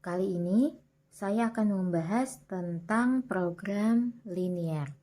Kali ini saya akan membahas tentang program linear.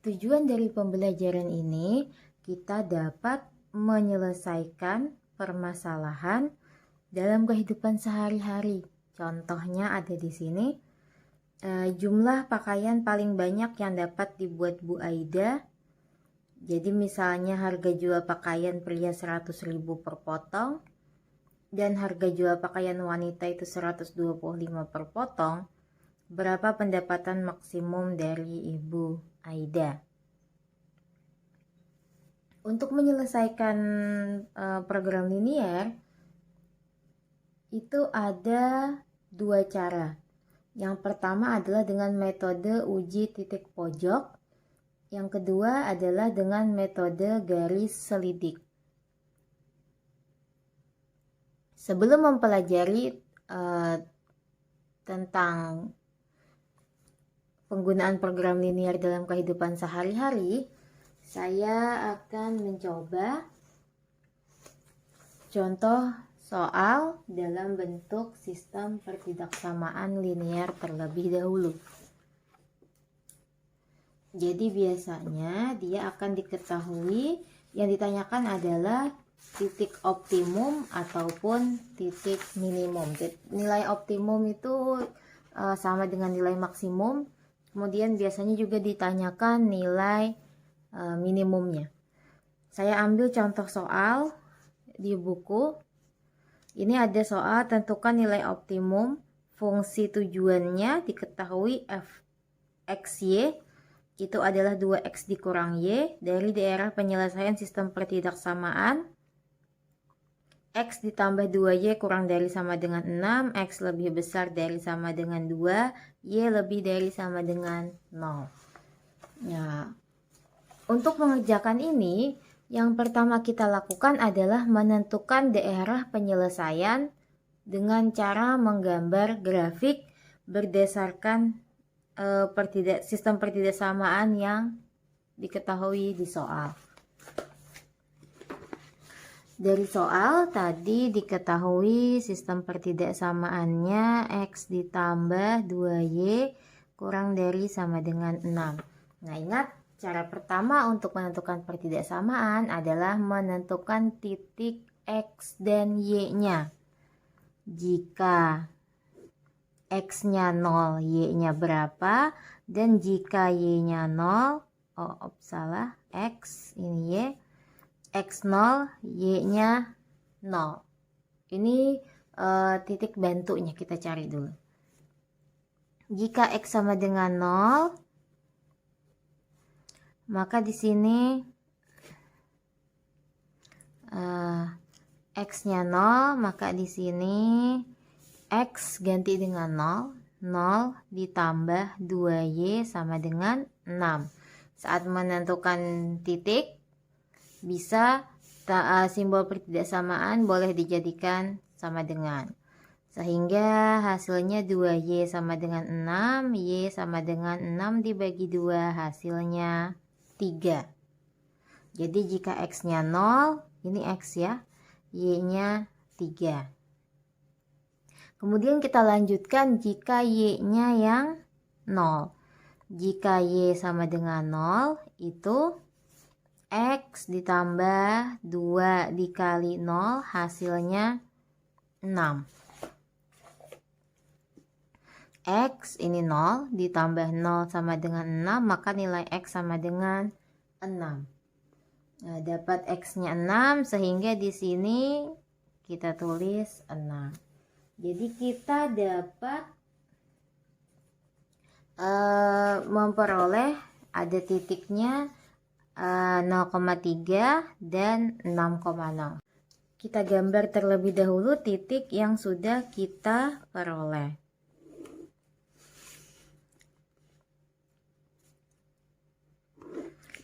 Tujuan dari pembelajaran ini kita dapat menyelesaikan permasalahan dalam kehidupan sehari-hari. Contohnya ada di sini. Jumlah pakaian paling banyak yang dapat dibuat Bu Aida. Jadi misalnya harga jual pakaian pria 100.000 per potong dan harga jual pakaian wanita itu 125 per potong. Berapa pendapatan maksimum dari Ibu Aida? Untuk menyelesaikan program linear itu ada dua cara. Yang pertama adalah dengan metode uji titik pojok. Yang kedua adalah dengan metode garis selidik. Sebelum mempelajari tentang penggunaan program linear dalam kehidupan sehari-hari, saya akan mencoba contoh soal dalam bentuk sistem pertidaksamaan linear terlebih dahulu. Jadi biasanya dia akan diketahui, yang ditanyakan adalah titik optimum ataupun titik minimum. Nilai optimum itu sama dengan nilai maksimum. Kemudian biasanya juga ditanyakan nilai minimumnya. Saya ambil contoh soal di buku. Ini ada soal tentukan nilai optimum fungsi tujuannya diketahui fxy itu adalah 2x dikurang y dari daerah penyelesaian sistem pertidaksamaan x ditambah 2y kurang dari sama dengan 6, x lebih besar dari sama dengan 2, y lebih dari sama dengan 0. Nah, untuk mengerjakan ini, yang pertama kita lakukan adalah menentukan daerah penyelesaian dengan cara menggambar grafik berdasarkan sistem pertidaksamaan yang diketahui di soal. Dari soal tadi diketahui sistem pertidaksamaannya x ditambah 2y kurang dari sama dengan 6. Nah, ingat, cara pertama untuk menentukan pertidaksamaan adalah menentukan titik x dan y-nya. Jika x-nya 0, y-nya berapa? Dan jika y-nya 0, x, ini y, x0, y-nya 0. Ini titik bantunya kita cari dulu. Jika x sama dengan 0, maka di sini x-nya 0, maka di sini x ganti dengan 0, 0 ditambah 2y sama dengan 6. Saat menentukan titik, bisa simbol pertidaksamaan boleh dijadikan sama dengan. Sehingga hasilnya 2y sama dengan 6, y sama dengan 6 dibagi 2, hasilnya 3. Jadi jika x-nya 0, ini x ya, y-nya 3. Kemudian kita lanjutkan jika y-nya yang 0. Jika y sama dengan 0, itu x ditambah 2 dikali 0, hasilnya 6. X ini 0 ditambah 0 sama dengan 6, maka nilai x sama dengan 6. Nah, dapat x-nya 6, sehingga di sini kita tulis 6. Jadi kita dapat memperoleh ada titiknya 0,3 dan 6,0. Kita gambar terlebih dahulu titik yang sudah kita peroleh.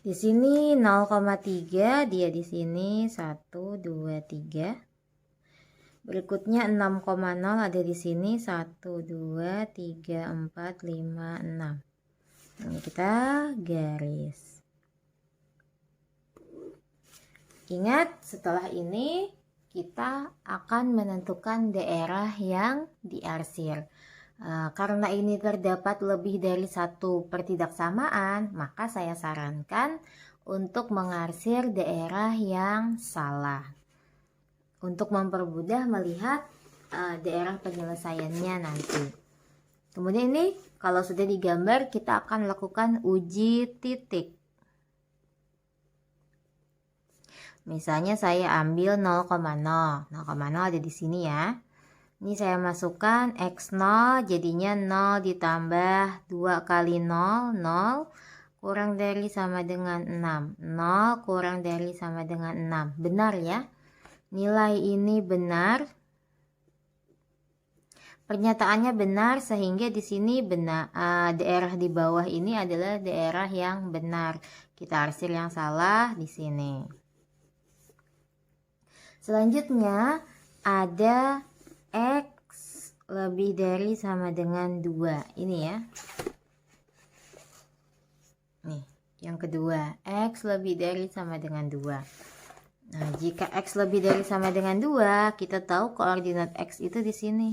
Di sini 0,3, dia di sini 1, 2, 3. Berikutnya 6,0 ada di sini 1, 2, 3, 4, 5, 6. Ini kita garis. Ingat, setelah ini kita akan menentukan daerah yang diarsir. Karena ini terdapat lebih dari satu pertidaksamaan, maka saya sarankan untuk mengarsir daerah yang salah. Untuk mempermudah melihat daerah penyelesaiannya nanti. Kemudian ini kalau sudah digambar, kita akan lakukan uji titik. Misalnya saya ambil 0,0 ada di sini ya. Ini saya masukkan X0, jadinya 0 ditambah 2 kali 0, 0 kurang dari sama dengan 6. 0 kurang dari sama dengan 6. Benar ya? Nilai ini benar. Pernyataannya benar sehingga di sini benar, daerah di bawah ini adalah daerah yang benar. Kita arsir yang salah di sini. Selanjutnya ada X lebih dari sama dengan 2. Ini ya. Nih, yang kedua, X lebih dari sama dengan 2. Nah, jika X lebih dari sama dengan 2, kita tahu koordinat X itu di sini.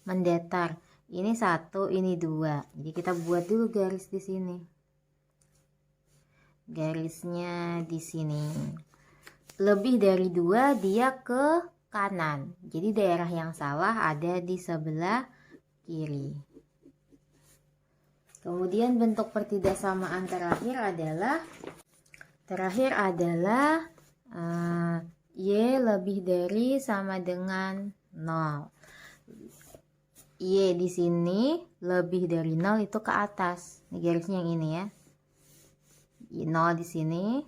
Mendatar. Ini 1, ini 2. Jadi kita buat dulu garis di sini. Garisnya di sini. Lebih dari 2 dia ke kanan. Jadi daerah yang salah ada di sebelah kiri. Kemudian bentuk pertidaksamaan terakhir adalah Y lebih dari sama dengan 0. Y di sini lebih dari 0 itu ke atas. Ini garisnya yang ini ya. 0 di sini.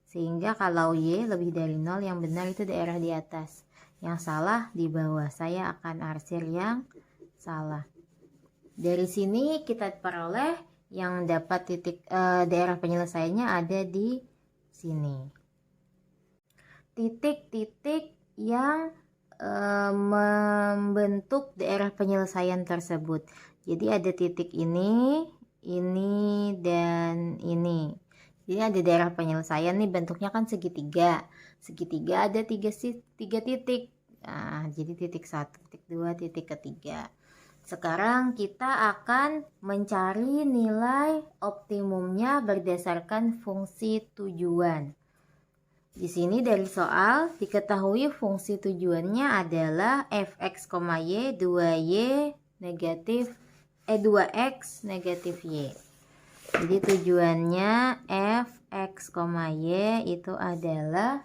Sehingga kalau Y lebih dari 0, yang benar itu daerah di atas. Yang salah di bawah. Saya akan arsir yang salah. Dari sini kita peroleh yang dapat titik daerah penyelesaiannya ada di sini. Titik-titik yang membentuk daerah penyelesaian tersebut. Jadi ada titik ini, dan ini. Jadi ada daerah penyelesaian nih, bentuknya kan segitiga. Segitiga ada tiga titik. Nah, jadi titik 1, titik 2, titik ketiga. Sekarang kita akan mencari nilai optimumnya berdasarkan fungsi tujuan. Di sini dari soal diketahui fungsi tujuannya adalah fx, y, 2y negatif 2x negatif y. Jadi tujuannya fx, y itu adalah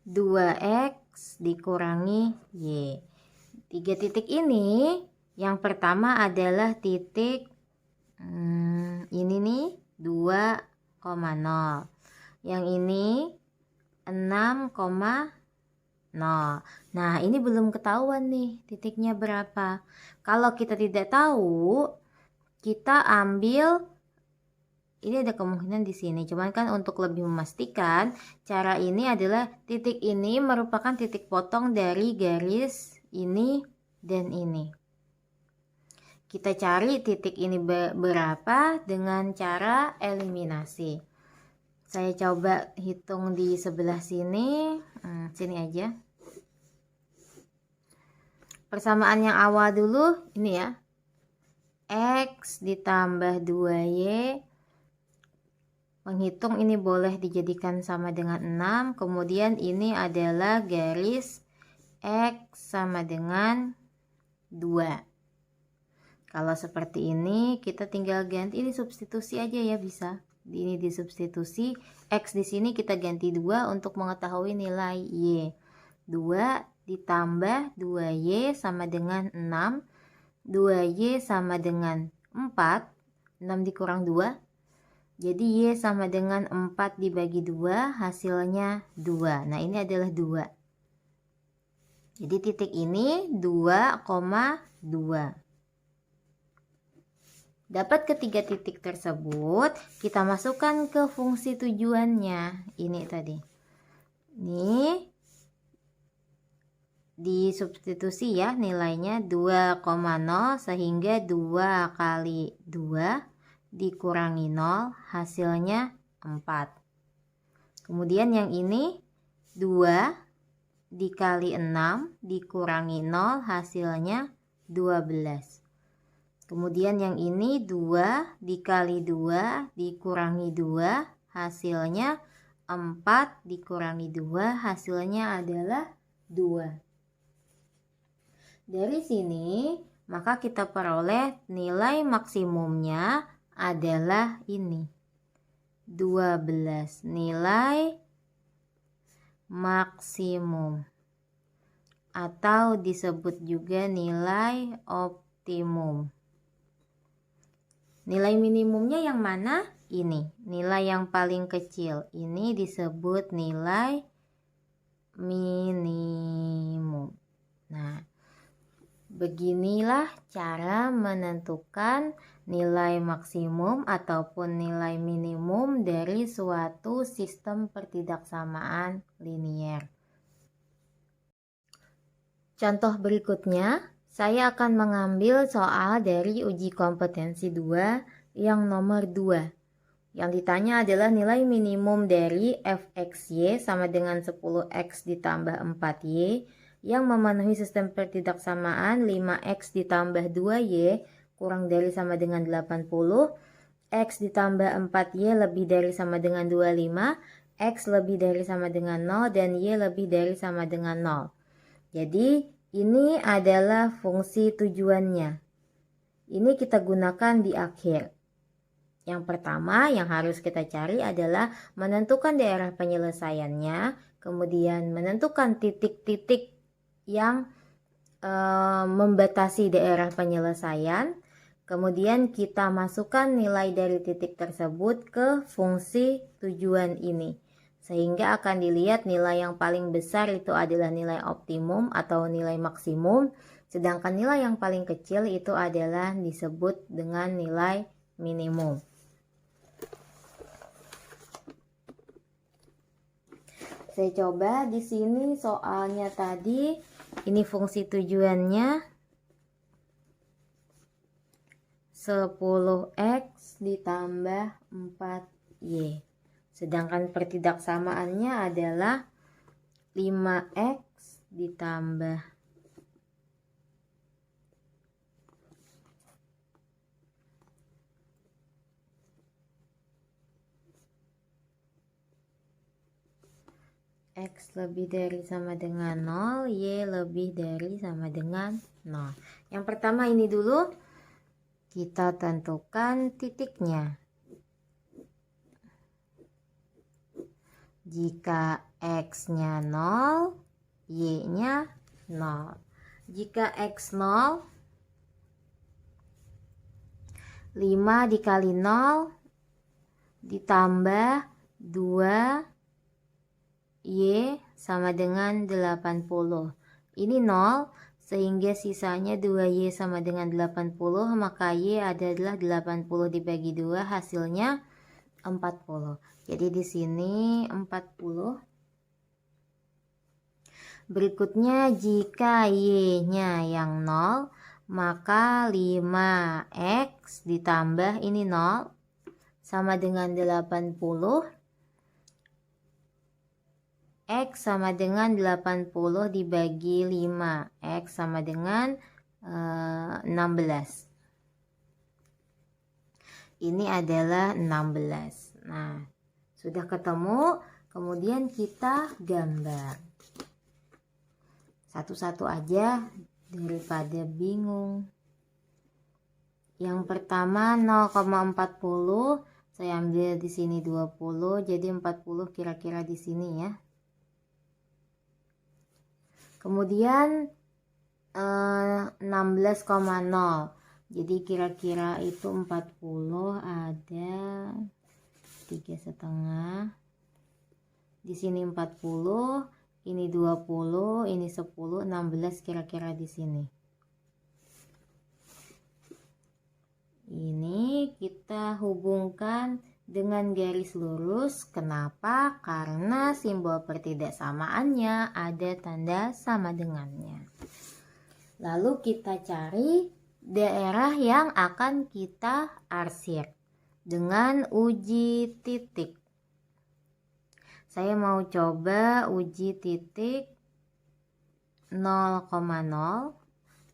2x dikurangi y. 3 titik ini, yang pertama adalah titik ini nih 2,0. Yang ini 6,0. Nah, ini belum ketahuan nih titiknya berapa. Kalau kita tidak tahu, kita ambil, ini ada kemungkinan di sini. Cuman kan untuk lebih memastikan, cara ini adalah titik ini merupakan titik potong dari garis ini dan ini. Kita cari titik ini berapa dengan cara eliminasi. Saya coba hitung di sebelah sini. Sini aja. Persamaan yang awal dulu ini ya. X ditambah 2Y. Menghitung ini boleh dijadikan sama dengan 6. Kemudian ini adalah garis X sama dengan 2. Kalau seperti ini kita tinggal ganti, ini substitusi aja ya, bisa. Ini disubstitusi, X di sini kita ganti 2 untuk mengetahui nilai Y. 2 ditambah 2Y sama dengan 6. 2Y sama dengan 4. 6 dikurang 2. Jadi Y sama dengan 4 dibagi 2, hasilnya 2. Nah, ini adalah 2. Jadi titik ini 2,2. Dapat ketiga titik tersebut, kita masukkan ke fungsi tujuannya. Ini tadi. Ini disubstitusi ya, nilainya 2,0 sehingga 2 kali 2 dikurangi 0, hasilnya 4. Kemudian yang ini 2 dikali 6 dikurangi 0 hasilnya 12. Kemudian yang ini 2 dikali 2 dikurangi 2 hasilnya 4 dikurangi 2 hasilnya adalah 2. Dari sini maka kita peroleh nilai maksimumnya adalah ini. 12 nilai maksimum atau disebut juga nilai optimum. Nilai minimumnya yang mana? Ini, nilai yang paling kecil. Ini disebut nilai minimum. Nah, beginilah cara menentukan nilai maksimum ataupun nilai minimum dari suatu sistem pertidaksamaan linier. Contoh berikutnya, saya akan mengambil soal dari uji kompetensi 2 yang nomor 2. Yang ditanya adalah nilai minimum dari fxy sama dengan 10x ditambah 4y yang memenuhi sistem pertidaksamaan 5x ditambah 2y kurang dari sama dengan 80, x ditambah 4y lebih dari sama dengan 25, x lebih dari sama dengan 0, dan y lebih dari sama dengan 0. Jadi ini adalah fungsi tujuannya. Ini kita gunakan di akhir. Yang pertama yang harus kita cari adalah menentukan daerah penyelesaiannya, kemudian menentukan titik-titik yang membatasi daerah penyelesaian, kemudian kita masukkan nilai dari titik tersebut ke fungsi tujuan ini. Sehingga akan dilihat nilai yang paling besar itu adalah nilai optimum atau nilai maksimum, sedangkan nilai yang paling kecil itu adalah disebut dengan nilai minimum. Saya coba di sini soalnya tadi, ini fungsi tujuannya 10x ditambah 4y. Sedangkan pertidaksamaannya adalah 5x ditambah x lebih dari sama dengan 0, y lebih dari sama dengan 0. Yang pertama ini dulu, kita tentukan titiknya. Jika x-nya 0, y-nya 0. Jika x 0, 5 dikali 0 ditambah 2 y sama dengan 80. Ini 0, sehingga sisanya 2y sama dengan 80, maka y adalah 80 dibagi 2, hasilnya 40. Jadi di sini 40. Berikutnya jika y-nya yang 0, maka 5x ditambah ini 0 sama dengan 80. X sama dengan 80 dibagi 5. X sama dengan 16. Ini adalah 16. Nah, sudah ketemu, kemudian kita gambar. Satu-satu aja daripada bingung. Yang pertama 0,40, saya ambil di sini 20, jadi 40 kira-kira di sini ya. Kemudian 16,0. Jadi kira-kira itu 40 ada 3,5. Di sini 40, ini 20, ini 10, 16 kira-kira di sini. Ini kita hubungkan dengan garis lurus. Kenapa? Karena simbol pertidaksamaannya ada tanda sama dengannya. Lalu kita cari daerah yang akan kita arsir dengan uji titik. Saya mau coba uji titik 0,0.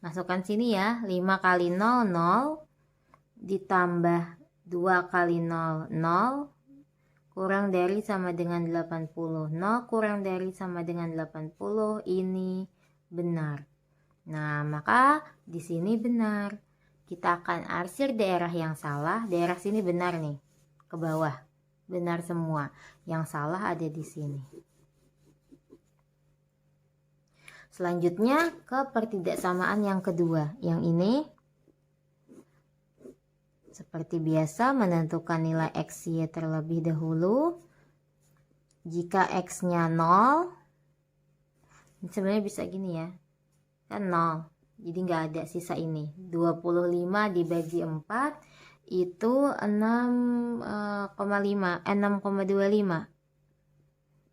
Masukkan sini ya, 5 kali 0, 0, ditambah 2 kali 0, 0, kurang dari sama dengan 80. 0 kurang dari sama dengan 80, ini benar. Nah, maka di sini benar. Kita akan arsir daerah yang salah. Daerah sini benar nih, ke bawah. Benar semua. Yang salah ada di sini. Selanjutnya ke pertidaksamaan yang kedua. Yang ini seperti biasa menentukan nilai X, Y terlebih dahulu. Jika X-nya 0, sebenarnya bisa gini ya. Kan 0. Jadi nggak ada sisa ini. 25 dibagi 4 itu 6,5, 6,25.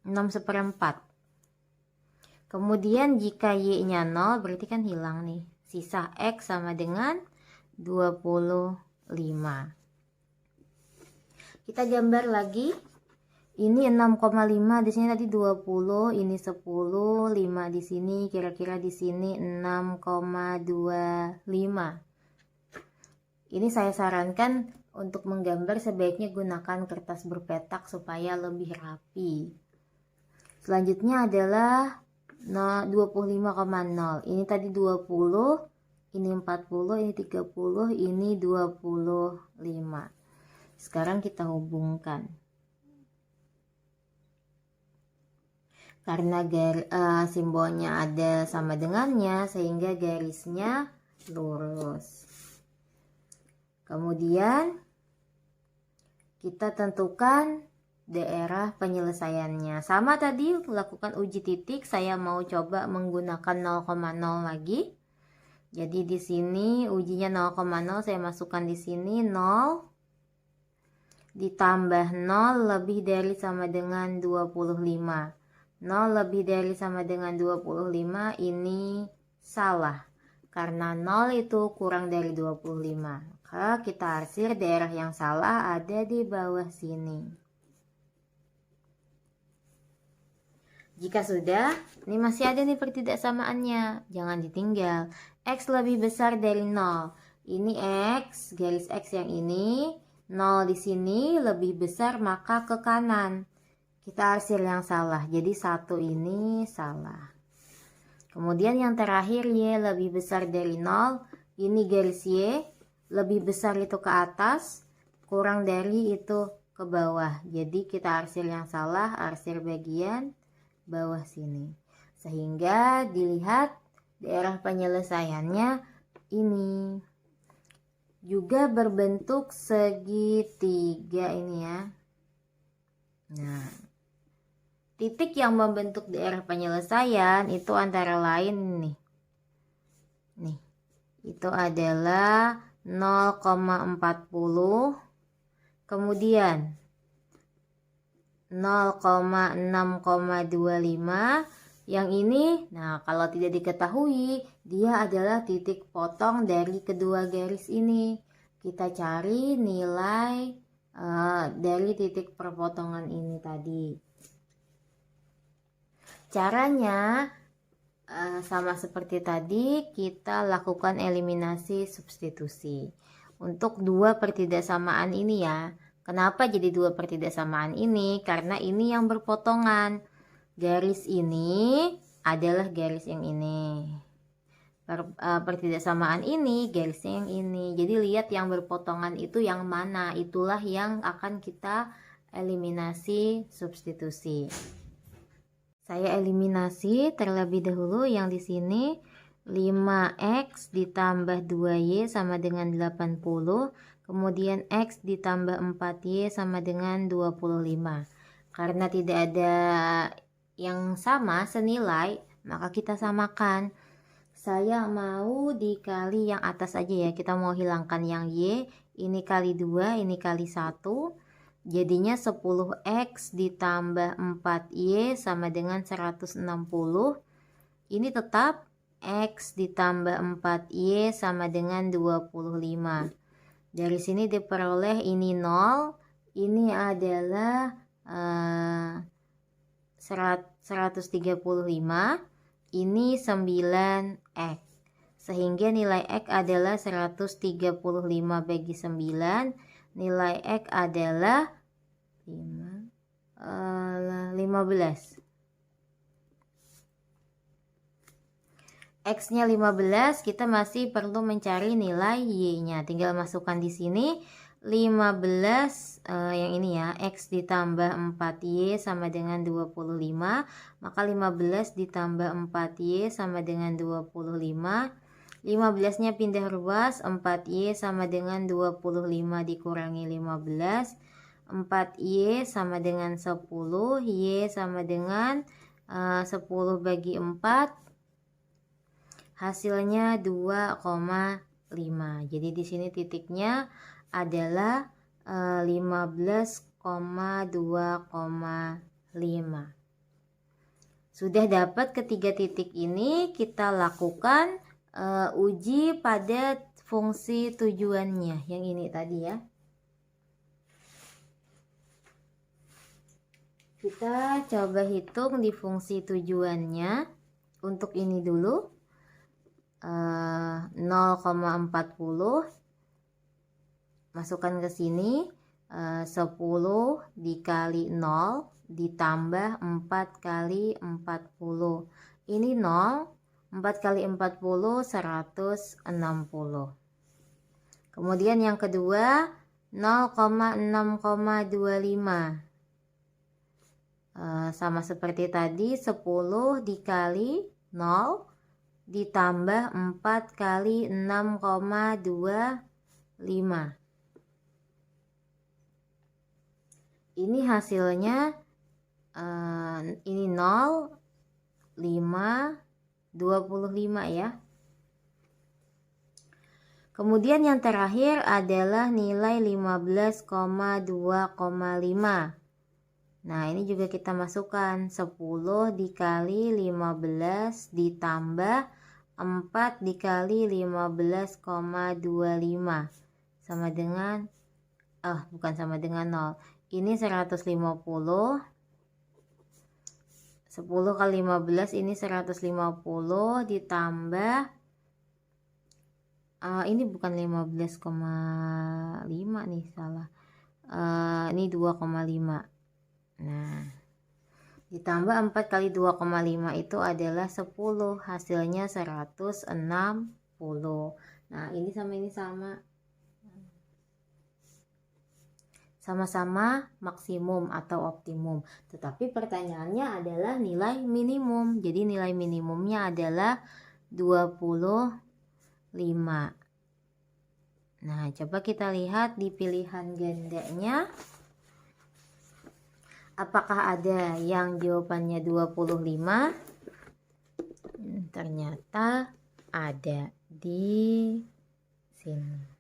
6/4. Kemudian jika Y-nya 0 berarti kan hilang nih. Sisa X sama dengan 25. Kita gambar lagi. Ini 6,5, di sini tadi 20, ini 10, 5 di sini, kira-kira di sini 6,25. Ini saya sarankan untuk menggambar sebaiknya gunakan kertas berpetak supaya lebih rapi. Selanjutnya adalah 25,0. Ini tadi 20, ini 40, ini 30, ini 25. Sekarang kita hubungkan. Karena simbolnya ada sama dengannya sehingga garisnya lurus. Kemudian kita tentukan daerah penyelesaiannya. Sama tadi lakukan uji titik, saya mau coba menggunakan 0,0 lagi. Jadi di sini ujinya 0,0, saya masukkan di sini 0 ditambah 0 lebih dari sama dengan 25. 0 lebih dari sama dengan 25 ini salah. Karena 0 itu kurang dari 25. Maka kita arsir daerah yang salah ada di bawah sini. Jika sudah, ini masih ada nih pertidaksamaannya. Jangan ditinggal. X lebih besar dari 0. Ini X, garis X yang ini. 0 di sini lebih besar, maka ke kanan. Kita arsir yang salah. Jadi 1 ini salah. Kemudian yang terakhir Y lebih besar dari 0. Ini garis Y. Lebih besar itu ke atas. Kurang dari itu ke bawah. Jadi kita arsir yang salah. Arsir bagian bawah sini, sehingga dilihat daerah penyelesaiannya ini juga berbentuk segitiga ini ya. Nah, titik yang membentuk daerah penyelesaian itu antara lain nih, itu adalah 0,40, kemudian 0,6,25. Yang ini, nah kalau tidak diketahui, dia adalah titik potong dari kedua garis ini. Kita cari nilai dari titik perpotongan ini tadi. Caranya sama seperti tadi, kita lakukan eliminasi substitusi. Untuk dua pertidaksamaan ini ya. Kenapa jadi dua pertidaksamaan ini? Karena ini yang berpotongan. Garis ini adalah garis yang ini. Pertidaksamaan ini garisnya yang ini. Jadi lihat yang berpotongan itu yang mana. Itulah yang akan kita eliminasi substitusi. Saya eliminasi terlebih dahulu yang di sini. 5X ditambah 2Y sama dengan 80. Kemudian X ditambah 4Y sama dengan 25. Karena tidak ada yang sama senilai, maka kita samakan. Saya mau dikali yang atas aja ya. Kita mau hilangkan yang Y. Ini kali 2, ini kali 1. Jadinya 10X ditambah 4Y sama dengan 160. Ini tetap X ditambah 4Y sama dengan 25. Dari sini diperoleh ini 0. Ini adalah 135, ini 9x. Sehingga nilai X adalah 135 bagi 9. Nilai X adalah 15. X-nya 15, kita masih perlu mencari nilai Y-nya. Tinggal masukkan di sini 15 yang ini ya, X ditambah 4Y sama dengan 25. Maka 15 ditambah 4Y sama dengan 25. 15-nya pindah ruas, 4Y sama dengan 25 dikurangi 15. 4Y sama dengan 10, Y sama dengan 10 bagi 4. Hasilnya 2,5. Jadi di sini titiknya adalah 15,2,5. Sudah dapat ketiga titik ini, kita lakukan uji pada fungsi tujuannya. Yang ini tadi ya. Kita coba hitung di fungsi tujuannya. Untuk ini dulu. 0,40 masukkan ke sini, 10 dikali 0 ditambah 4 kali 40. Ini 0, 4 kali 40 160. Kemudian yang kedua 0,6,25, sama seperti tadi, 10 dikali 0 ditambah 4 kali 6,25. Ini hasilnya ini 0, 5, 25 ya. Kemudian yang terakhir adalah nilai 15,2,5. Nah, ini juga kita masukkan 10 dikali 15 ditambah 4 dikali 15,25 sama dengan bukan sama dengan 0. Ini 150. 10 kali 15 ini 150 ditambah ini bukan 15,5 nih, salah. Ini 2,5. Nah, ditambah 4 kali 2,5 itu adalah 10. Hasilnya 160. Nah, ini sama ini sama-sama maksimum atau optimum. Tetapi pertanyaannya adalah nilai minimum. Jadi nilai minimumnya adalah 25. Nah, coba kita lihat di pilihan gandanya. Apakah ada yang jawabannya 25? Ternyata ada di sini.